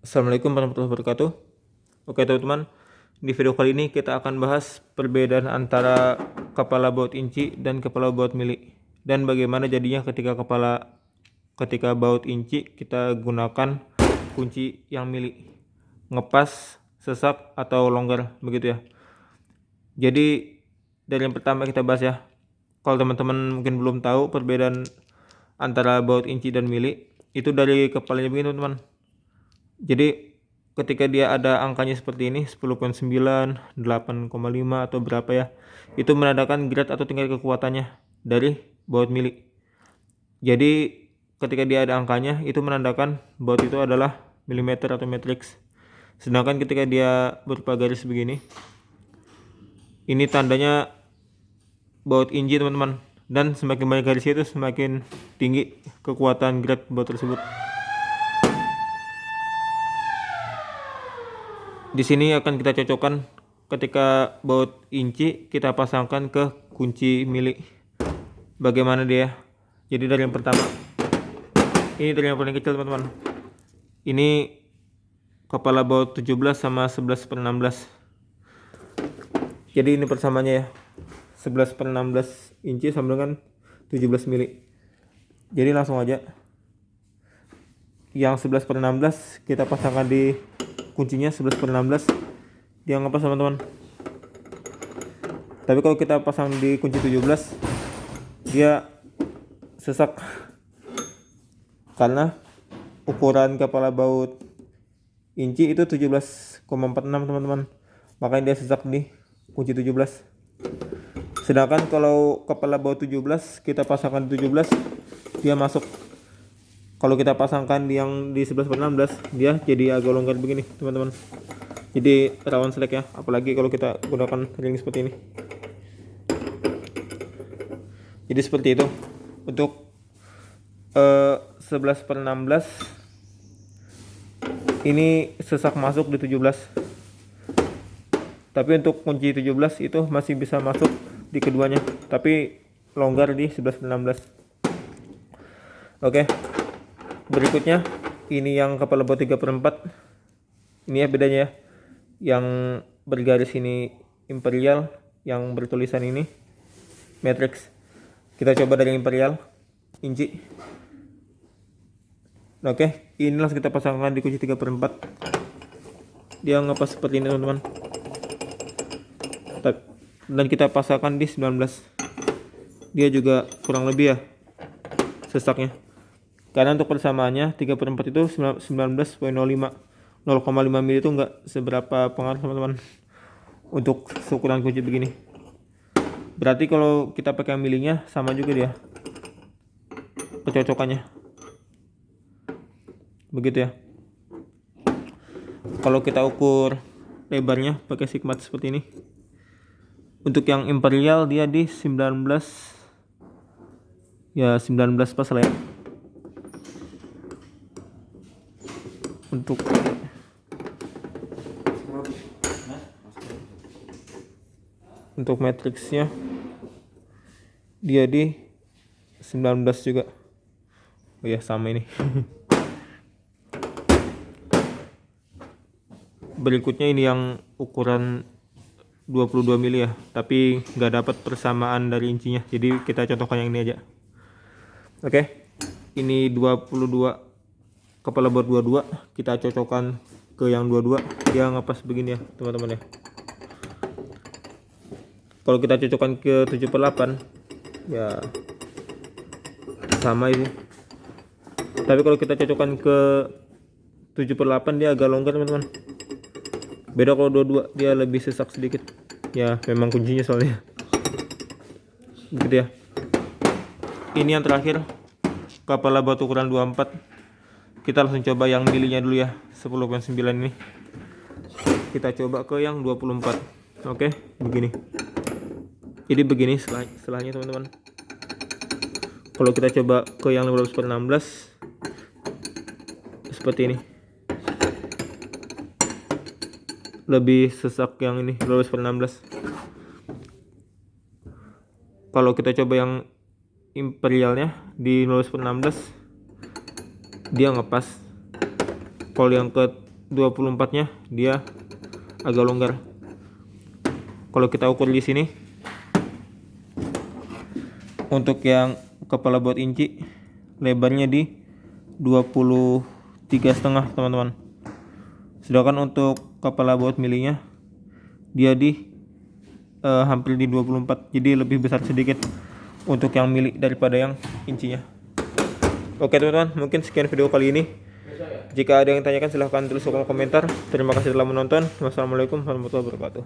Assalamualaikum warahmatullahi wabarakatuh. Oke teman-teman, di video kali ini kita akan bahas perbedaan antara kepala baut inci dan kepala baut mili, dan bagaimana jadinya ketika baut inci kita gunakan kunci yang mili, ngepas, sesak atau longgar begitu ya. Jadi dari yang pertama kita bahas ya. Kalau teman-teman mungkin belum tahu perbedaan antara baut inci dan mili, itu dari kepalanya begini teman-teman. Jadi ketika dia ada angkanya seperti ini 10,9, 8,5 atau berapa ya, itu menandakan grade atau tingkat kekuatannya dari baut mili. Jadi ketika dia ada angkanya itu menandakan baut itu adalah milimeter atau matrix. Sedangkan ketika dia berupa garis begini, ini tandanya baut inci teman-teman, dan semakin banyak garisnya itu semakin tinggi kekuatan grade baut tersebut. Di sini akan kita cocokkan ketika baut inci kita pasangkan ke kunci mili. Bagaimana dia? Jadi dari yang pertama, ini dari yang paling kecil teman-teman. Ini kepala baut 17 sama 11/16. Jadi ini persamaannya ya. 11/16 inci sama dengan 17 mili. Jadi langsung aja. Yang 11/16 kita pasangkan di kuncinya 11/16, dia ngepas teman-teman. Tapi kalau kita pasang di kunci 17 dia sesak karena ukuran kepala baut inci itu 17,46 teman-teman, makanya dia sesak di kunci 17. Sedangkan kalau kepala baut 17 kita pasangkan di 17 dia masuk. Kalau kita pasangkan yang di 11/16 dia jadi agak longgar begini teman-teman, jadi rawan selek ya, apalagi kalau kita gunakan ring seperti ini. Jadi seperti itu untuk 11/16 ini sesak masuk di 17, tapi untuk kunci 17 itu masih bisa masuk di keduanya, tapi longgar di 11/16. Oke, berikutnya ini yang kepala baut 3/4. Ini ya bedanya ya, yang bergaris ini imperial, yang bertulisan ini matrix. Kita coba dari imperial inci. Oke, ini langsung kita pasangkan di kunci 3/4. Dia ngepas seperti ini teman-teman, dan kita pasangkan di 19. Dia juga kurang lebih ya sesaknya, karena untuk persamaannya 3/4 itu 19,05. 0,5 mili itu enggak seberapa pengaruh teman-teman untuk ukuran kunci begini. Berarti kalau kita pakai milinya sama juga dia kecocokannya begitu ya. Kalau kita ukur lebarnya pakai sigmat seperti ini, untuk yang imperial dia di 19 ya, 19 pas lah ya. Untuk matrixnya dia di 19 juga. Oh ya, sama ini. Berikutnya ini yang ukuran 22 mili ya, tapi nggak dapat persamaan dari incinya, jadi kita contohkan yang ini aja. Oke, ini 22, kepala baut 22, kita cocokkan ke yang 22, dia ngepas begini ya teman-teman ya. Kalau kita cocokkan ke 7/8 ya sama ini, tapi kalau kita cocokkan ke 7/8 dia agak longgar teman-teman. Beda kalau 22 dia lebih sesak sedikit ya, memang kuncinya soalnya gitu ya. Ini yang terakhir kepala baut ukuran 24. Kita langsung coba yang milinya dulu ya, 10,9 ini. Kita coba ke yang 24. Oke, begini. Jadi begini setelahnya teman-teman. Kalau kita coba ke yang 15/16 seperti ini, lebih sesak yang ini 15/16. Kalau kita coba yang imperialnya di 15/16 dia ngepas. Kalau yang ke 24-nya dia agak longgar. Kalau kita ukur di sini untuk yang kepala baut inci lebarnya di 23,5 teman-teman. Sedangkan untuk kepala baut milinya dia di hampir di 24, jadi lebih besar sedikit untuk yang mili daripada yang incinya. Oke teman-teman, mungkin sekian video kali ini. Jika ada yang tanyakan silahkan tulis kolom komentar. Terima kasih telah menonton. Wassalamualaikum warahmatullahi wabarakatuh.